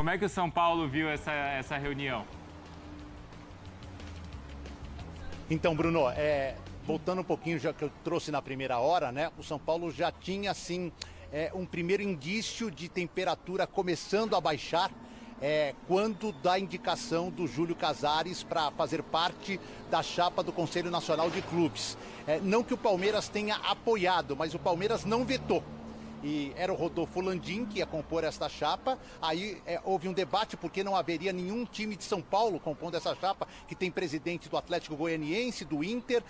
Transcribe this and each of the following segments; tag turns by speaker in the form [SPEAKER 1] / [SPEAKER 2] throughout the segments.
[SPEAKER 1] Como é que o São Paulo viu essa reunião?
[SPEAKER 2] Então, Bruno, voltando um pouquinho, já que eu trouxe na primeira hora, né? O São Paulo já tinha, assim, um primeiro indício de temperatura começando a baixar quando da indicação do Júlio Casares para fazer parte da chapa do Conselho Nacional de Clubes. Não que o Palmeiras tenha apoiado, mas o Palmeiras não vetou. E era o Rodolfo Landim que ia compor esta chapa. Aí houve um debate porque não haveria nenhum time de São Paulo compondo essa chapa, que tem presidente do Atlético Goianiense, do Inter,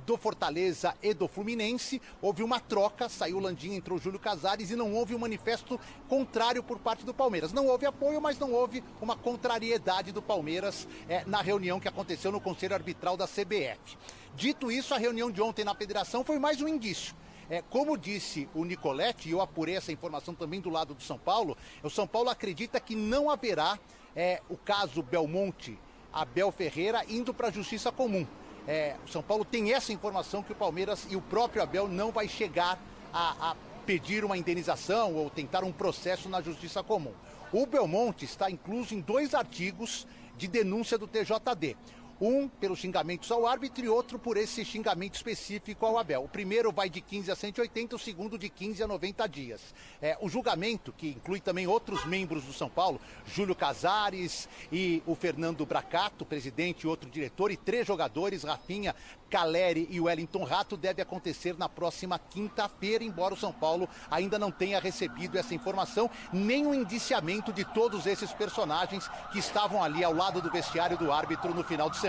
[SPEAKER 2] do Fortaleza e do Fluminense. Houve uma troca, saiu o Landim, entrou o Júlio Casares e não houve um manifesto contrário por parte do Palmeiras. Não houve apoio, mas não houve uma contrariedade do Palmeiras na reunião que aconteceu no Conselho Arbitral da CBF. Dito isso, a reunião de ontem na federação foi mais um indício. Como disse o Nicoletti, e eu apurei essa informação também do lado do São Paulo, o São Paulo acredita que não haverá o caso Belmonte, Abel Ferreira, indo para a Justiça Comum. O São Paulo tem essa informação que o Palmeiras e o próprio Abel não vai chegar a pedir uma indenização ou tentar um processo na Justiça Comum. O Belmonte está incluso em 2 artigos de denúncia do TJD. Um pelos xingamentos ao árbitro e outro por esse xingamento específico ao Abel. O primeiro vai de 15 a 180, o segundo de 15 a 90 dias. O julgamento, que inclui também outros membros do São Paulo, Júlio Casares e o Fernando Bracato, presidente e outro diretor, e 3 jogadores, Rafinha, Caleri e Wellington Rato, deve acontecer na próxima quinta-feira, embora o São Paulo ainda não tenha recebido essa informação, nem o indiciamento de todos esses personagens que estavam ali ao lado do vestiário do árbitro no final de semana.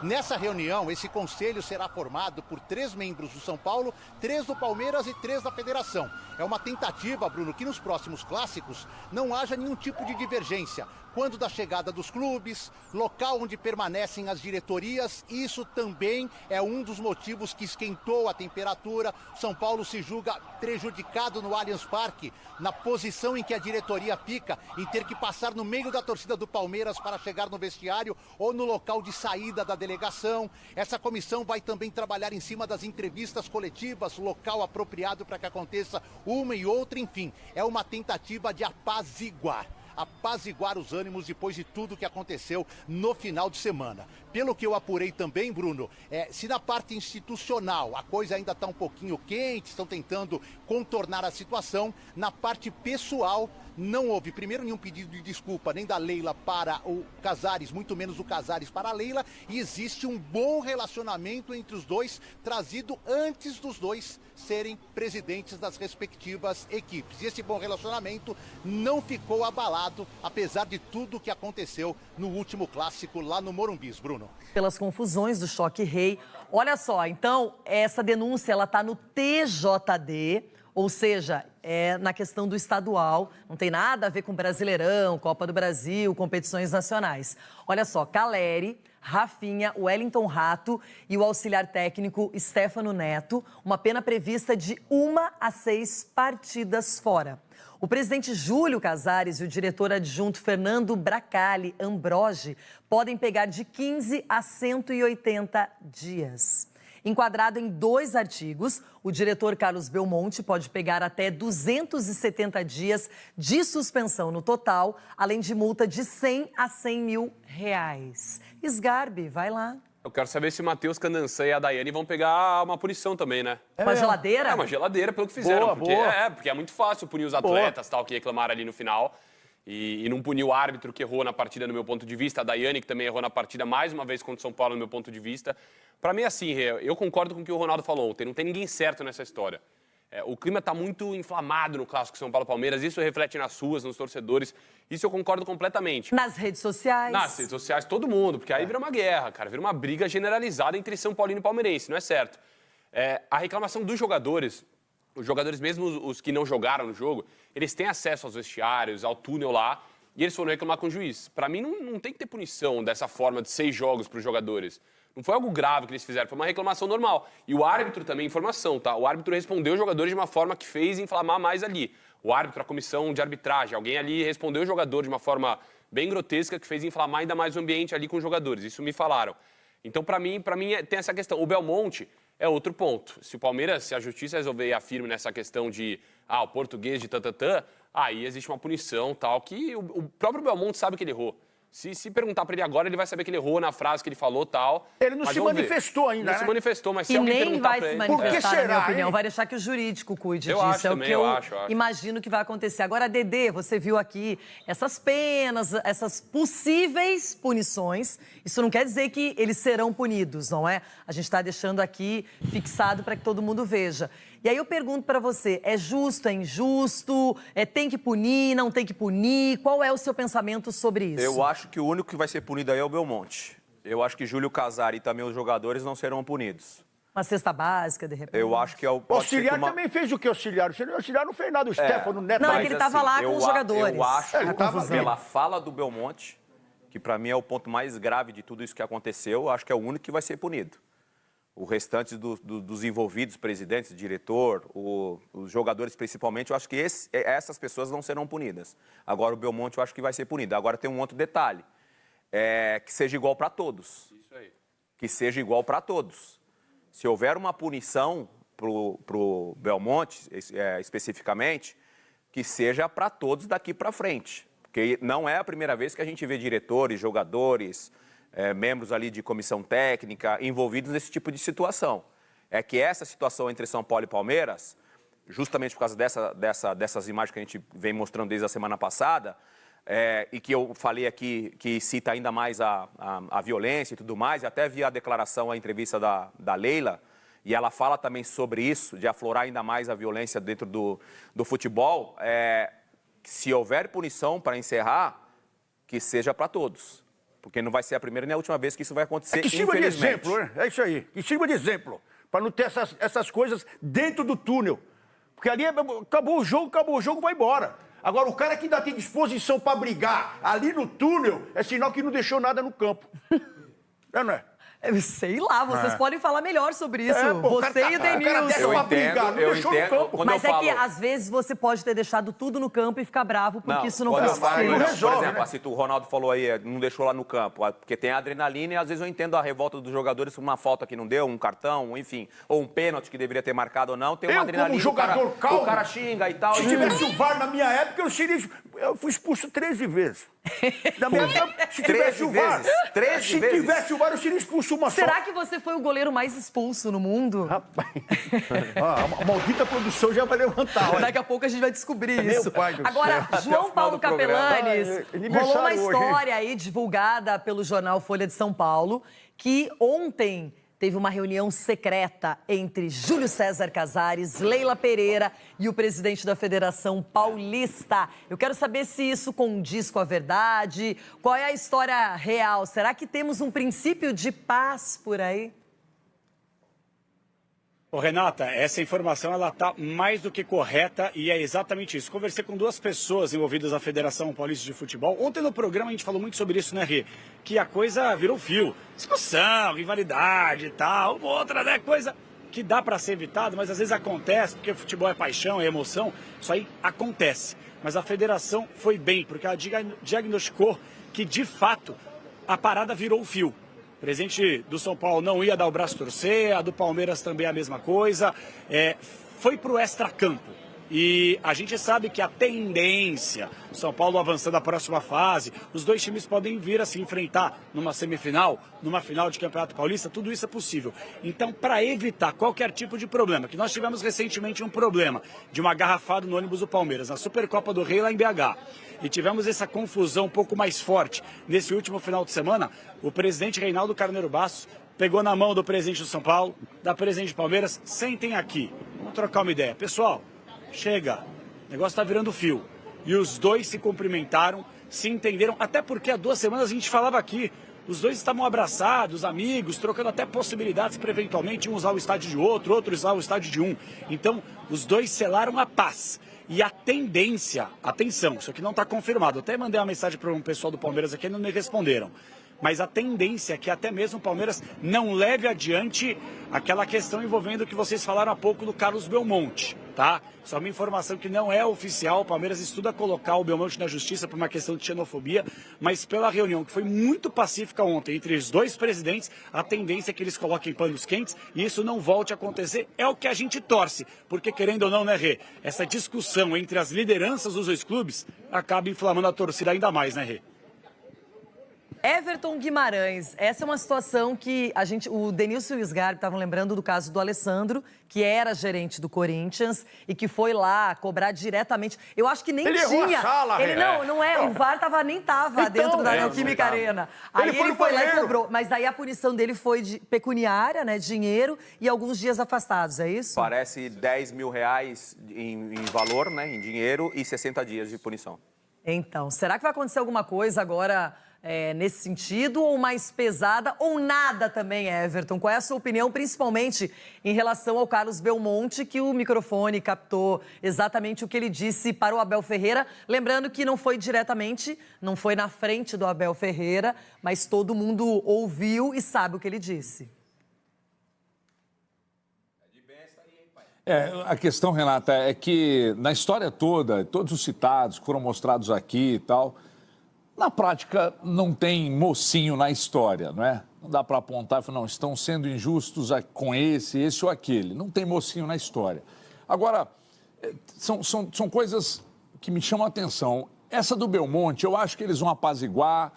[SPEAKER 2] Nessa reunião, esse conselho será formado por 3 membros do São Paulo, 3 do Palmeiras e 3 da Federação. É uma tentativa, Bruno, que nos próximos clássicos não haja nenhum tipo de divergência. Quando da chegada dos clubes, local onde permanecem as diretorias, isso também é um dos motivos que esquentou a temperatura. São Paulo se julga prejudicado no Allianz Parque, na posição em que a diretoria fica, em ter que passar no meio da torcida do Palmeiras para chegar no vestiário ou no local de saída da delegação. Essa comissão vai também trabalhar em cima das entrevistas coletivas, local apropriado para que aconteça uma e outra, enfim, é uma tentativa de apaziguar os ânimos depois de tudo que aconteceu no final de semana. Pelo que eu apurei também, Bruno, se na parte institucional a coisa ainda está um pouquinho quente, estão tentando contornar a situação, na parte pessoal não houve, primeiro, nenhum pedido de desculpa, nem da Leila para o Casares, muito menos do Casares para a Leila, e existe um bom relacionamento entre os dois, trazido antes dos dois serem presidentes das respectivas equipes. E esse bom relacionamento não ficou abalado, apesar de tudo que aconteceu no último clássico lá no Morumbi, Bruno.
[SPEAKER 3] Pelas confusões do Choque Rei. Olha só, então, essa denúncia, ela está no TJD, ou seja, na questão do estadual, não tem nada a ver com Brasileirão, Copa do Brasil, competições nacionais. Olha só, Caleri, Rafinha, Wellington Rato e o auxiliar técnico Stefano Neto, uma pena prevista de 1 a 6 partidas fora. O presidente Júlio Casares e o diretor adjunto Fernando Bracali Ambrogi podem pegar de 15 a 180 dias. Enquadrado em 2 artigos, o diretor Carlos Belmonte pode pegar até 270 dias de suspensão no total, além de multa de 100 a 100 mil reais. Sgarbi, vai lá.
[SPEAKER 4] Eu quero saber se o Matheus Candançã e a Daiane vão pegar uma punição também, né?
[SPEAKER 3] Uma geladeira?
[SPEAKER 4] Uma geladeira pelo que fizeram.
[SPEAKER 2] Boa.
[SPEAKER 4] Porque é muito fácil punir os atletas, tal, que reclamaram ali no final. E não punir o árbitro que errou na partida, no meu ponto de vista. A Daiane, que também errou na partida mais uma vez contra o São Paulo, no meu ponto de vista. Para mim, assim, eu concordo com o que o Ronaldo falou ontem. Não tem ninguém certo nessa história. O clima está muito inflamado no clássico São Paulo-Palmeiras. Isso reflete nas ruas, nos torcedores. Isso eu concordo completamente.
[SPEAKER 3] Nas redes sociais?
[SPEAKER 4] Nas redes sociais, todo mundo. Porque aí vira uma guerra, cara. Vira uma briga generalizada entre São Paulino e palmeirense. Não é certo. A reclamação dos jogadores... Os jogadores, mesmo os que não jogaram no jogo, eles têm acesso aos vestiários, ao túnel lá, e eles foram reclamar com o juiz. Para mim, não tem que ter punição dessa forma de 6 jogos para os jogadores. Não foi algo grave que eles fizeram, foi uma reclamação normal. E o árbitro também, informação, tá? O árbitro respondeu os jogadores de uma forma que fez inflamar mais ali. O árbitro, a comissão de arbitragem, alguém ali respondeu o jogador de uma forma bem grotesca que fez inflamar ainda mais o ambiente ali com os jogadores. Isso me falaram. Então, para mim tem essa questão. O Belmonte é outro ponto. Se o Palmeiras, se a justiça resolver ir a firme nessa questão de o português de tantantã, aí existe uma punição tal, que o próprio Belmonte sabe que ele errou. Se perguntar para ele agora, ele vai saber que ele errou na frase que ele falou tal.
[SPEAKER 5] Ele não se manifestou ainda,
[SPEAKER 4] Não
[SPEAKER 5] né?
[SPEAKER 4] se manifestou, mas se
[SPEAKER 3] E
[SPEAKER 4] alguém
[SPEAKER 3] nem
[SPEAKER 4] perguntar
[SPEAKER 3] vai
[SPEAKER 4] pra
[SPEAKER 3] se
[SPEAKER 4] ele...
[SPEAKER 3] manifestar,
[SPEAKER 5] Por que
[SPEAKER 3] na minha
[SPEAKER 5] será,
[SPEAKER 3] opinião.
[SPEAKER 5] hein?
[SPEAKER 3] Vai deixar que o jurídico cuide
[SPEAKER 4] Eu
[SPEAKER 3] disso.
[SPEAKER 4] acho
[SPEAKER 3] É o
[SPEAKER 4] também,
[SPEAKER 3] que
[SPEAKER 4] eu
[SPEAKER 3] eu
[SPEAKER 4] acho.
[SPEAKER 3] imagino que vai acontecer. Agora, Dedê, você viu aqui essas penas, essas possíveis punições. Isso não quer dizer que eles serão punidos, não é? A gente está deixando aqui fixado para que todo mundo veja. E aí eu pergunto para você, é justo, é injusto? Tem que punir, não tem que punir? Qual é o seu pensamento sobre isso?
[SPEAKER 6] Eu acho que o único que vai ser punido aí é o Belmonte. Eu acho que Júlio Casari e também os jogadores não serão punidos.
[SPEAKER 3] Uma cesta básica, de repente?
[SPEAKER 6] Eu acho que é o...
[SPEAKER 5] O auxiliar também fez o que, auxiliar? O auxiliar não fez nada, o Stefano Neto.
[SPEAKER 3] Não, é
[SPEAKER 5] aí.
[SPEAKER 3] que ele estava lá com os jogadores.
[SPEAKER 6] Eu acho,
[SPEAKER 5] Ele tava
[SPEAKER 6] pela fala do Belmonte, que para mim é o ponto mais grave de tudo isso que aconteceu, eu acho que é o único que vai ser punido. O restante dos envolvidos, presidentes, diretor, os jogadores principalmente, eu acho que essas pessoas não serão punidas. Agora o Belmonte eu acho que vai ser punido. Agora tem um outro detalhe, que seja igual para todos.
[SPEAKER 4] Isso aí.
[SPEAKER 6] Que seja igual para todos. Se houver uma punição pro Belmonte, especificamente, que seja para todos daqui para frente. Porque não é a primeira vez que a gente vê diretores, jogadores, membros ali de comissão técnica envolvidos nesse tipo de situação. É que essa situação entre São Paulo e Palmeiras, justamente por causa dessas imagens que a gente vem mostrando desde a semana passada, e que eu falei aqui que cita ainda mais a violência e tudo mais, e até vi a declaração, a entrevista da Leila, e ela fala também sobre isso, de aflorar ainda mais a violência dentro do futebol. Se houver punição para encerrar, que seja para todos. Porque não vai ser a primeira nem a última vez que isso vai acontecer,
[SPEAKER 5] Que sirva de
[SPEAKER 6] infelizmente.
[SPEAKER 5] exemplo, né? É isso aí. Que sirva de exemplo. Para não ter essas coisas dentro do túnel. Porque ali acabou o jogo, vai embora. Agora, o cara que ainda tem disposição para brigar ali no túnel é sinal que não deixou nada no campo. Não é?
[SPEAKER 3] Sei lá, vocês podem falar melhor sobre isso.
[SPEAKER 5] Pô,
[SPEAKER 3] Você e o
[SPEAKER 5] o cara
[SPEAKER 3] Denilson.
[SPEAKER 5] desce pra brigar, não deixou no campo.
[SPEAKER 6] Quando
[SPEAKER 3] Mas
[SPEAKER 6] eu
[SPEAKER 3] é que
[SPEAKER 6] falo-
[SPEAKER 3] às vezes você pode ter deixado tudo no campo e ficar bravo porque isso não
[SPEAKER 6] quando
[SPEAKER 3] foi
[SPEAKER 6] eu falo,
[SPEAKER 3] suficiente.
[SPEAKER 5] não
[SPEAKER 6] por
[SPEAKER 5] resolve,
[SPEAKER 6] exemplo,
[SPEAKER 5] né?
[SPEAKER 6] assim, o Ronaldo falou aí, não deixou lá no campo, porque tem adrenalina e às vezes eu entendo a revolta dos jogadores por uma falta que não deu, um cartão, enfim, ou um pênalti que deveria ter marcado ou não, tem uma
[SPEAKER 5] Eu,
[SPEAKER 6] adrenalina,
[SPEAKER 5] como jogador calmo,
[SPEAKER 6] o cara xinga e tal.
[SPEAKER 5] Se tivesse o VAR na minha época, eu fui expulso 13 vezes. Na minha época, se tivesse o VAR,
[SPEAKER 6] 13
[SPEAKER 5] se
[SPEAKER 6] vezes?
[SPEAKER 5] tivesse o VAR, eu seria expulso uma só.
[SPEAKER 3] Será que você foi o goleiro mais expulso no mundo?
[SPEAKER 5] Rapaz, a maldita produção já vai levantar. Olha.
[SPEAKER 3] Daqui a pouco a gente vai descobrir
[SPEAKER 5] Meu
[SPEAKER 3] isso.
[SPEAKER 5] pai do
[SPEAKER 3] Agora,
[SPEAKER 5] céu.
[SPEAKER 3] João Paulo
[SPEAKER 6] Até o final do programa.
[SPEAKER 3] Capelanes,
[SPEAKER 5] Aniversário
[SPEAKER 3] rolou uma
[SPEAKER 5] hoje, hein?
[SPEAKER 3] história aí divulgada pelo jornal Folha de São Paulo, que ontem teve uma reunião secreta entre Júlio César Casares, Leila Pereira e o presidente da Federação Paulista. Eu quero saber se isso condiz com a verdade, qual é a história real. Será que temos um princípio de paz por aí?
[SPEAKER 7] Ô, Renata, essa informação ela está mais do que correta e é exatamente isso. Conversei com duas pessoas envolvidas na Federação Paulista de Futebol. Ontem no programa a gente falou muito sobre isso, né, Rê? Que a coisa virou fio. Discussão, rivalidade e tal, outra, né, coisa que dá para ser evitada, mas às vezes acontece, porque futebol é paixão, é emoção, isso aí acontece. Mas a Federação foi bem, porque ela diagnosticou que, de fato, a parada virou fio. O presidente do São Paulo não ia dar o braço a torcer, a do Palmeiras também a mesma coisa. Foi para o extracampo. E a gente sabe que a tendência, São Paulo avançando a próxima fase, os dois times podem vir a se enfrentar numa semifinal, numa final de Campeonato Paulista, tudo isso é possível. Então, para evitar qualquer tipo de problema, que nós tivemos recentemente um problema de uma garrafada no ônibus do Palmeiras, na Supercopa do Rei lá em BH, e tivemos essa confusão um pouco mais forte nesse último final de semana, o presidente Reinaldo Carneiro Bastos pegou na mão do presidente do São Paulo, da presidente do Palmeiras, sentem aqui, vamos trocar uma ideia. Pessoal, chega, o negócio está virando fio. E os dois se cumprimentaram, se entenderam, até porque há 2 semanas a gente falava aqui, os dois estavam abraçados, amigos, trocando até possibilidades para eventualmente um usar o estádio de outro usar o estádio de um. Então, os dois selaram a paz. E a tendência, atenção, isso aqui não está confirmado, até mandei uma mensagem para um pessoal do Palmeiras aqui e não me responderam. Mas a tendência é que até mesmo o Palmeiras não leve adiante aquela questão envolvendo o que vocês falaram há pouco do Carlos Belmonte. tá? Só uma informação que não é oficial. O Palmeiras estuda colocar o Belmonte na justiça por uma questão de xenofobia, mas pela reunião que foi muito pacífica ontem entre os dois presidentes, a tendência é que eles coloquem panos quentes e isso não volte a acontecer. É o que a gente torce, porque querendo ou não, né, Rê? Essa discussão entre as lideranças dos dois clubes acaba inflamando a torcida ainda mais, né, Rê?
[SPEAKER 3] Everton Guimarães, essa é uma situação que o Denilson e o Sgarbi estavam lembrando do caso do Alessandro, que era gerente do Corinthians e que foi lá cobrar diretamente. Eu acho que nem
[SPEAKER 5] Ele
[SPEAKER 3] tinha.
[SPEAKER 5] errou a sala,
[SPEAKER 3] ele não é. O VAR nem tava dentro da Neoquímica Arena. Aí ele foi lá e cobrou. Mas daí a punição dele foi de pecuniária, né, dinheiro e alguns dias afastados, é isso?
[SPEAKER 6] Parece R$10 mil em valor, né, em dinheiro, e 60 dias de punição.
[SPEAKER 3] Então, será que vai acontecer alguma coisa agora nesse sentido, ou mais pesada, ou nada também, Everton? Qual é a sua opinião, principalmente em relação ao Carlos Belmonte, que o microfone captou exatamente o que ele disse para o Abel Ferreira? Lembrando que não foi diretamente, não foi na frente do Abel Ferreira, mas todo mundo ouviu e sabe o que ele disse.
[SPEAKER 8] A questão, Renata, é que na história toda, todos os citados que foram mostrados aqui e tal, na prática não tem mocinho na história, não é? Não dá para apontar e falar, não, estão sendo injustos com esse ou aquele. Não tem mocinho na história. Agora, são coisas que me chamam a atenção. Essa do Belmonte, eu acho que eles vão apaziguar,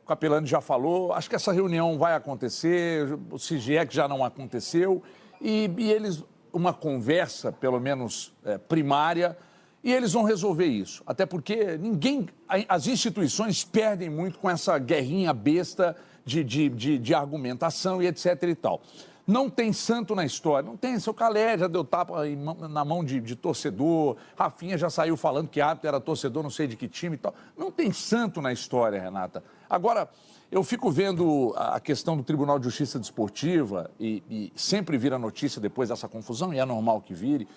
[SPEAKER 8] o Capelani já falou, acho que essa reunião vai acontecer, se é que já não aconteceu, e eles, uma conversa, pelo menos primária, e eles vão resolver isso. Até porque as instituições perdem muito com essa guerrinha besta de argumentação e etc e tal. Não tem santo na história, não tem. Seu Calé já deu tapa na mão de torcedor, Rafinha já saiu falando que árbitro era torcedor não sei de que time e tal. Não tem santo na história, Renata. Agora, eu fico vendo a questão do Tribunal de Justiça Desportiva e sempre vira notícia depois dessa confusão, e é normal que vire.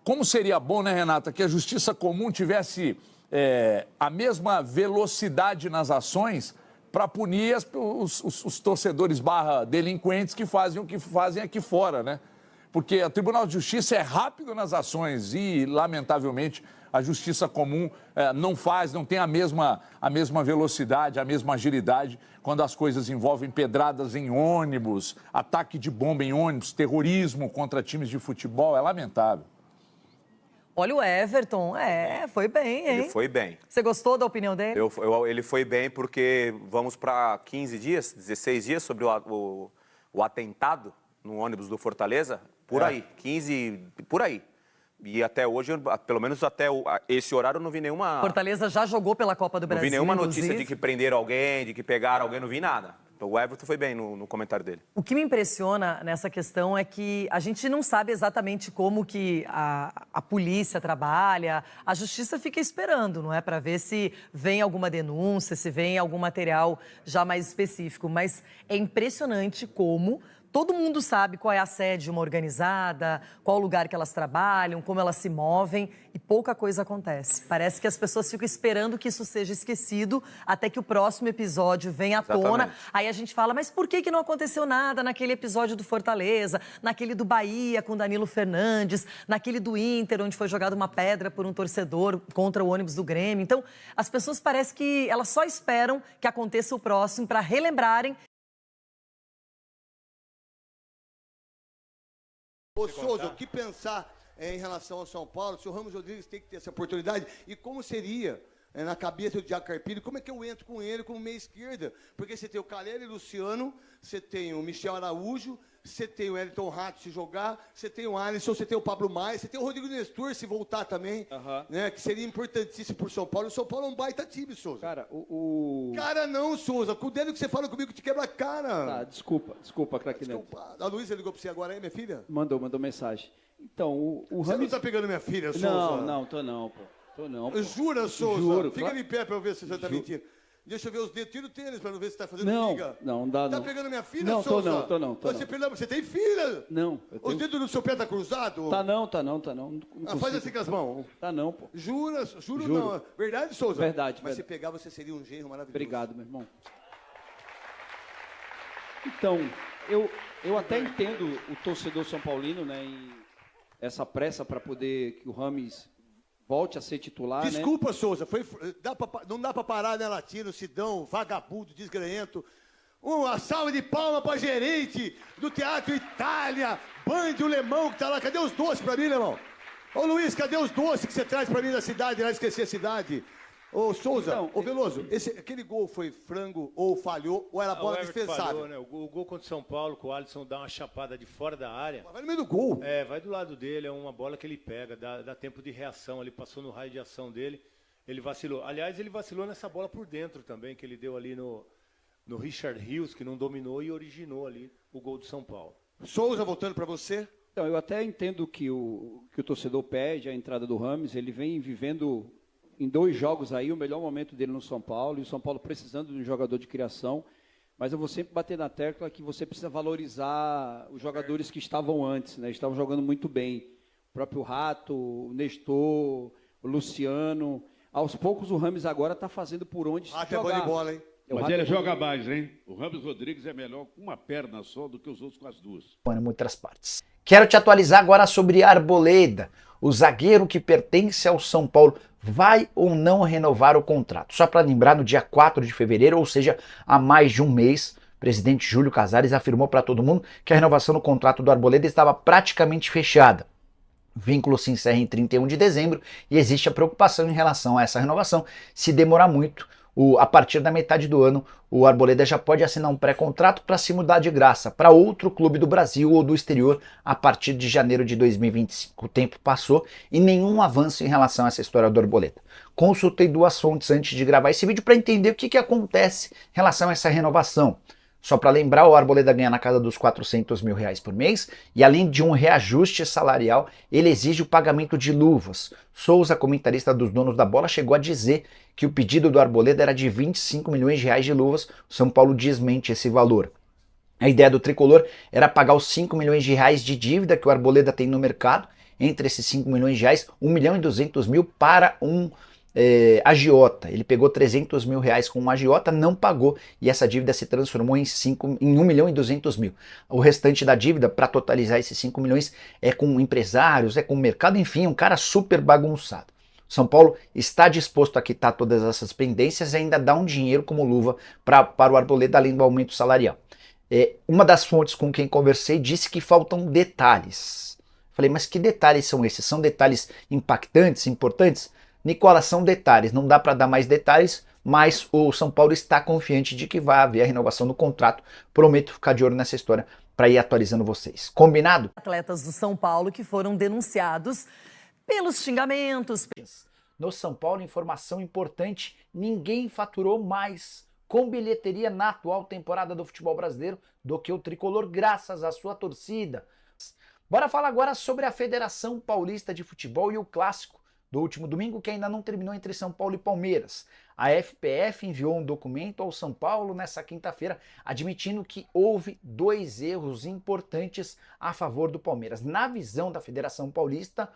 [SPEAKER 8] Como seria bom, né, Renata, que a Justiça Comum tivesse a mesma velocidade nas ações para punir os torcedores /delinquentes que fazem o que fazem aqui fora, né? Porque o Tribunal de Justiça é rápido nas ações e, lamentavelmente, a Justiça Comum não tem a mesma velocidade, a mesma agilidade quando as coisas envolvem pedradas em ônibus, ataque de bomba em ônibus, terrorismo contra times de futebol. É lamentável.
[SPEAKER 3] Olha o Everton, foi bem, hein?
[SPEAKER 6] Ele foi bem.
[SPEAKER 3] Você gostou da opinião dele?
[SPEAKER 6] Ele foi bem porque vamos para 15 dias, 16 dias sobre o atentado no ônibus do Fortaleza. Por aí, 15, por aí. E até hoje, pelo menos até esse horário, eu não vi nenhuma...
[SPEAKER 3] Fortaleza já jogou pela Copa do Brasil,
[SPEAKER 6] Não vi nenhuma notícia
[SPEAKER 3] inclusive.
[SPEAKER 6] de que prenderam alguém, de que pegaram alguém, não vi nada. Então, o Everton foi bem no comentário dele.
[SPEAKER 3] O que me impressiona nessa questão é que a gente não sabe exatamente como que a polícia trabalha, a justiça fica esperando, não é? Para ver se vem alguma denúncia, se vem algum material já mais específico. Mas é impressionante como todo mundo sabe qual é a sede de uma organizada, qual o lugar que elas trabalham, como elas se movem e pouca coisa acontece. Parece que as pessoas ficam esperando que isso seja esquecido até que o próximo episódio venha à tona. Aí a gente fala, mas por que não aconteceu nada naquele episódio do Fortaleza, naquele do Bahia com Danilo Fernandes, naquele do Inter, onde foi jogada uma pedra por um torcedor contra o ônibus do Grêmio? Então, as pessoas parece que elas só esperam que aconteça o próximo para relembrarem.
[SPEAKER 9] Ô Souza, o que pensar em relação ao São Paulo? Se o Ramos Rodrigues tem que ter essa oportunidade, e como seria na cabeça do Thiago Carpini, como é que eu entro com ele como meia esquerda? Porque você tem o Calera e o Luciano, você tem o Michel Araújo, você tem o Elton Rato se jogar, você tem o Alisson, você tem o Pablo Maia, você tem o Rodrigo Nestor se voltar também, né? Que seria importantíssimo pro São Paulo. O São Paulo é um baita time, Souza.
[SPEAKER 10] Cara,
[SPEAKER 9] Cara não, Souza. Com o dedo que você fala comigo te quebra a cara.
[SPEAKER 10] Tá, desculpa, craque Neto.
[SPEAKER 9] A Luísa ligou pra você agora aí, minha filha?
[SPEAKER 10] Mandou mensagem. Então, o
[SPEAKER 9] Você
[SPEAKER 10] Rames...
[SPEAKER 9] não tá pegando minha filha, Souza?
[SPEAKER 10] Não, tô não, pô.
[SPEAKER 9] Jura, Souza?
[SPEAKER 10] Juro,
[SPEAKER 9] Fica
[SPEAKER 10] claro.
[SPEAKER 9] ali em pé pra eu ver se você tá mentindo. Deixa eu ver os dedos, tira o tênis pra não ver se tá fazendo
[SPEAKER 10] Não,
[SPEAKER 9] liga.
[SPEAKER 10] não dá
[SPEAKER 9] Tá
[SPEAKER 10] não.
[SPEAKER 9] pegando minha filha,
[SPEAKER 10] Não,
[SPEAKER 9] Souza?
[SPEAKER 10] tô não.
[SPEAKER 9] Você tem filha?
[SPEAKER 10] Não.
[SPEAKER 9] Os dedos do seu pé tá cruzado?
[SPEAKER 10] Tá não. Não
[SPEAKER 9] Faz
[SPEAKER 10] consigo.
[SPEAKER 9] assim com as mãos.
[SPEAKER 10] Tá não, pô.
[SPEAKER 9] Juro. Não. Verdade, Souza?
[SPEAKER 10] Verdade.
[SPEAKER 9] Mas se pegar, você seria um genro maravilhoso.
[SPEAKER 10] Obrigado, meu irmão. Então, eu até entendo o torcedor são paulino, né, essa pressa para poder que o Rames volte a ser titular, né?
[SPEAKER 9] Desculpa, Souza, não dá para parar, né, Latino, Sidão, vagabundo, desgranhento. Uma salva de palmas para gerente do Teatro Itália, Band, o Lemão que tá lá. Cadê os doces para mim, Lemão? Ô, Luiz, cadê os doces que você traz para mim da cidade, lá esqueci a cidade? Ô, Souza,
[SPEAKER 10] Então,
[SPEAKER 9] ô, Veloso, aquele gol foi frango ou falhou ou era bola dispensável?
[SPEAKER 11] Falhou, né? O gol contra o São Paulo, que o Alisson dá uma chapada de fora da área.
[SPEAKER 9] Vai no meio do gol.
[SPEAKER 11] É, vai do lado dele, é uma bola que ele pega, dá tempo de reação, ele passou no raio de ação dele, ele vacilou. Aliás, ele vacilou nessa bola por dentro também, que ele deu ali no Richard Rios, que não dominou e originou ali o gol do São Paulo.
[SPEAKER 9] Souza, voltando para você.
[SPEAKER 10] Então, eu até entendo que o torcedor pede a entrada do Rames, ele vem vivendo em 2 jogos aí o melhor momento dele no São Paulo, e o São Paulo precisando de um jogador de criação, mas eu vou sempre bater na tecla que você precisa valorizar os jogadores que estavam antes, né? Estavam jogando muito bem. O próprio Rato, o Nestor, o Luciano. Aos poucos o Rames agora está fazendo por onde
[SPEAKER 9] Rato
[SPEAKER 10] jogar.
[SPEAKER 9] é bom de bola, hein?
[SPEAKER 12] Mas ele joga mais, hein? O Rames Rodrigues é melhor com uma perna só do que os outros com as 2.
[SPEAKER 13] Em outras partes. Quero te atualizar agora sobre Arboleda, o zagueiro que pertence ao São Paulo. Vai ou não renovar o contrato? Só para lembrar, no dia 4 de fevereiro, ou seja, há mais de um mês, o presidente Júlio Casares afirmou para todo mundo que a renovação do contrato do Arboleda estava praticamente fechada. O vínculo se encerra em 31 de dezembro e existe a preocupação em relação a essa renovação. Se demorar muito, a partir da metade do ano, o Arboleda já pode assinar um pré-contrato para se mudar de graça para outro clube do Brasil ou do exterior a partir de janeiro de 2025. O tempo passou e nenhum avanço em relação a essa história do Arboleda. Consultei 2 fontes antes de gravar esse vídeo para entender o que acontece em relação a essa renovação. Só para lembrar, o Arboleda ganha na casa dos R$400 mil por mês e além de um reajuste salarial, ele exige o pagamento de luvas. Souza, comentarista dos Donos da Bola, chegou a dizer que o pedido do Arboleda era de R$25 milhões de luvas. O São Paulo desmente esse valor. A ideia do tricolor era pagar os R$5 milhões de dívida que o Arboleda tem no mercado. Entre esses R$5 milhões, R$1.200.000 para um agiota. Ele pegou R$300 mil com um agiota, não pagou e essa dívida se transformou em R$1.200.000. O restante da dívida, para totalizar esses 5 milhões, é com empresários, é com o mercado, enfim, um cara super bagunçado. São Paulo está disposto a quitar todas essas pendências e ainda dá um dinheiro como luva para o Arboleda, além do aumento salarial. Uma das fontes com quem conversei disse que faltam detalhes. Falei, mas que detalhes são esses? São detalhes impactantes, importantes? Nicola, são detalhes, não dá para dar mais detalhes, mas o São Paulo está confiante de que vai haver a renovação do contrato. Prometo ficar de olho nessa história para ir atualizando vocês. Combinado?
[SPEAKER 3] Atletas do São Paulo que foram denunciados pelos xingamentos.
[SPEAKER 13] No São Paulo, informação importante, ninguém faturou mais com bilheteria na atual temporada do futebol brasileiro do que o tricolor, graças à sua torcida. Bora falar agora sobre a Federação Paulista de Futebol e o clássico do último domingo, que ainda não terminou entre São Paulo e Palmeiras. A FPF enviou um documento ao São Paulo nessa quinta-feira, admitindo que houve 2 erros importantes a favor do Palmeiras. Na visão da Federação Paulista,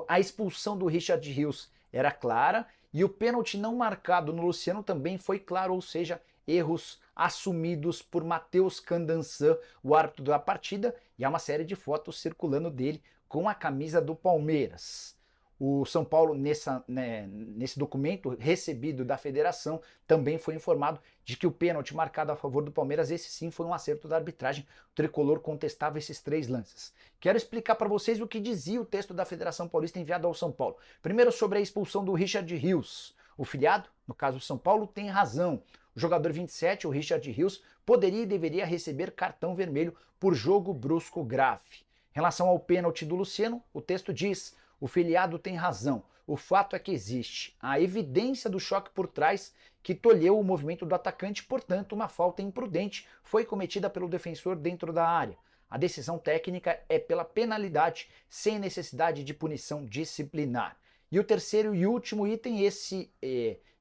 [SPEAKER 13] a expulsão do Richard Rios era clara e o pênalti não marcado no Luciano também foi claro, ou seja, erros assumidos por Matheus Candançan, o árbitro da partida, e há uma série de fotos circulando dele com a camisa do Palmeiras. O São Paulo, nesse documento recebido da federação, também foi informado de que o pênalti marcado a favor do Palmeiras, esse sim foi um acerto da arbitragem. O tricolor contestava esses 3 lances. Quero explicar para vocês o que dizia o texto da Federação Paulista enviado ao São Paulo. Primeiro, sobre a expulsão do Richard Rios. O filiado, no caso do São Paulo, tem razão. O jogador 27, o Richard Rios, poderia e deveria receber cartão vermelho por jogo brusco grave. Em relação ao pênalti do Luciano, o texto diz: o filiado tem razão. O fato é que existe a evidência do choque por trás que tolheu o movimento do atacante, portanto, uma falta imprudente foi cometida pelo defensor dentro da área. A decisão técnica é pela penalidade, sem necessidade de punição disciplinar. E o terceiro e último item, esse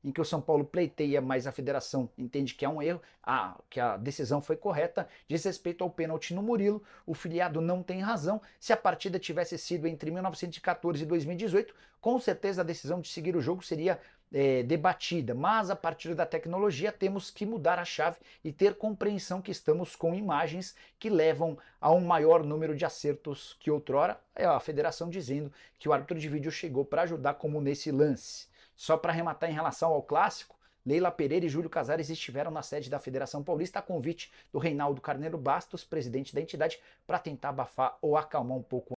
[SPEAKER 13] em que o São Paulo pleiteia, mas a federação entende que há um erro, que a decisão foi correta, diz respeito ao pênalti no Murilo, o filiado não tem razão. Se a partida tivesse sido entre 1914 e 2018, com certeza a decisão de seguir o jogo seria debatida, mas a partir da tecnologia temos que mudar a chave e ter compreensão que estamos com imagens que levam a um maior número de acertos que outrora. É a federação dizendo que o árbitro de vídeo chegou para ajudar, como nesse lance. Só para arrematar em relação ao clássico, Leila Pereira e Júlio Casares estiveram na sede da Federação Paulista a convite do Reinaldo Carneiro Bastos, presidente da entidade, para tentar abafar ou acalmar um pouco